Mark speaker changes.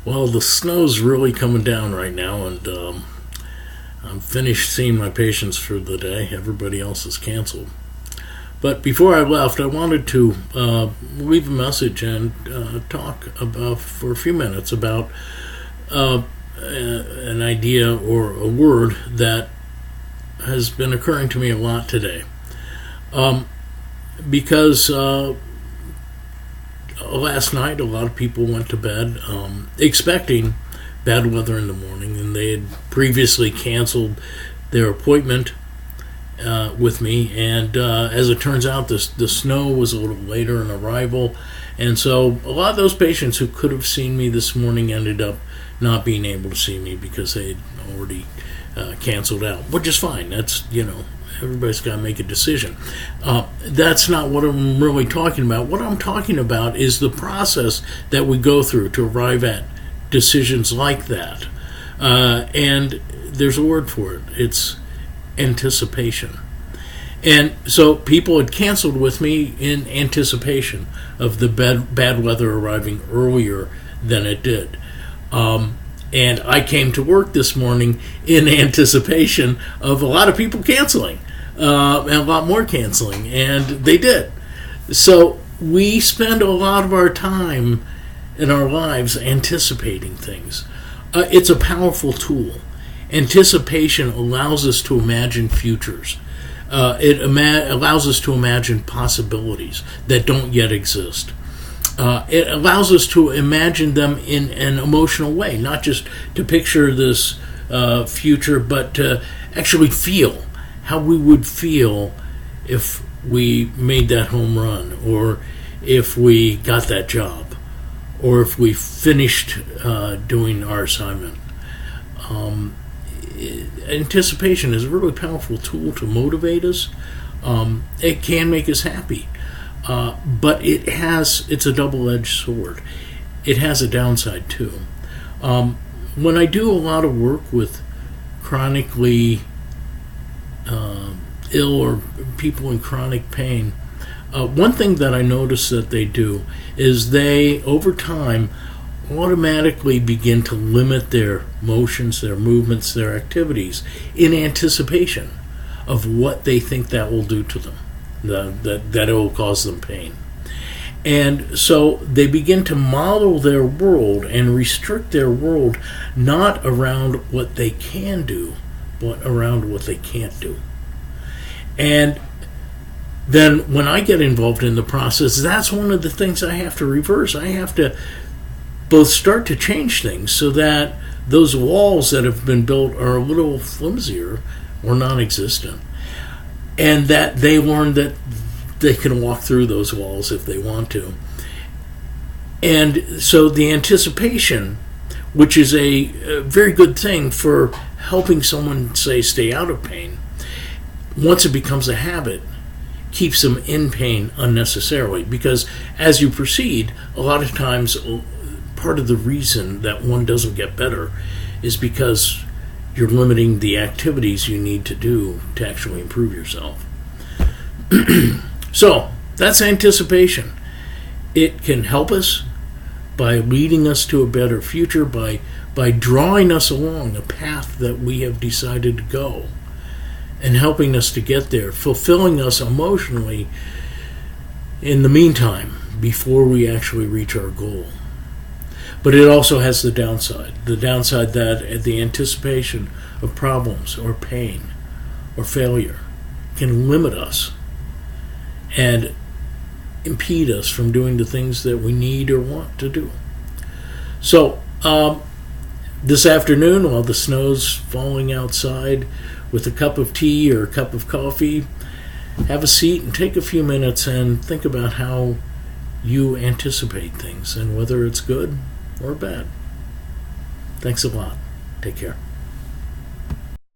Speaker 1: Well, the snow's really coming down right now, and I'm finished seeing my patients for the day. Everybody else is canceled. But before I left, I wanted to leave a message and talk about for a few minutes about an idea or a word that has been occurring to me a lot today. Because last night a lot of people went to bed expecting bad weather in the morning, and they had previously canceled their appointment with me, and as it turns out, the snow was a little later in arrival, and so a lot of those patients who could have seen me this morning ended up not being able to see me because they had already canceled out, which is fine. That's, everybody's got to make a decision. That's not what I'm really talking about. What I'm talking about is the process that we go through to arrive at decisions like that. And there's a word for it. It's anticipation. And so people had canceled with me in anticipation of the bad weather arriving earlier than it did. And I came to work this morning in anticipation of a lot of people canceling, and a lot more canceling, and they did. So we spend a lot of our time in our lives anticipating things. It's a powerful tool. Anticipation allows us to imagine futures. It allows us to imagine possibilities that don't yet exist. It allows us to imagine them in an emotional way, not just to picture this future, but to actually feel how we would feel if we made that home run, or if we got that job, or if we finished doing our assignment. Anticipation is a really powerful tool to motivate us. It can make us happy. But it's a double-edged sword. It has a downside too. When I do a lot of work with chronically ill or people in chronic pain, one thing that I notice that they do is they, over time, automatically begin to limit their motions, their movements, their activities in anticipation of what they think that will do to them. That it will cause them pain. And so they begin to model their world and restrict their world not around what they can do, but around what they can't do. And then when I get involved in the process, that's one of the things I have to reverse. I have to both start to change things so that those walls that have been built are a little flimsier or non-existent, and that they learn that they can walk through those walls if they want to. And so the anticipation, which is a very good thing for helping someone, say, stay out of pain, once it becomes a habit, keeps them in pain unnecessarily. Because as you proceed, a lot of times part of the reason that one doesn't get better is because you're limiting the activities you need to do to actually improve yourself. So, that's anticipation. It can help us by leading us to a better future, by drawing us along a path that we have decided to go, and helping us to get there, fulfilling us emotionally in the meantime, before we actually reach our goal. But it also has the downside that the anticipation of problems or pain or failure can limit us and impede us from doing the things that we need or want to do. So, this afternoon, while the snow's falling outside, with a cup of tea or a cup of coffee, have a seat and take a few minutes and think about how you anticipate things and whether it's good or bad. Thanks a lot. Take care.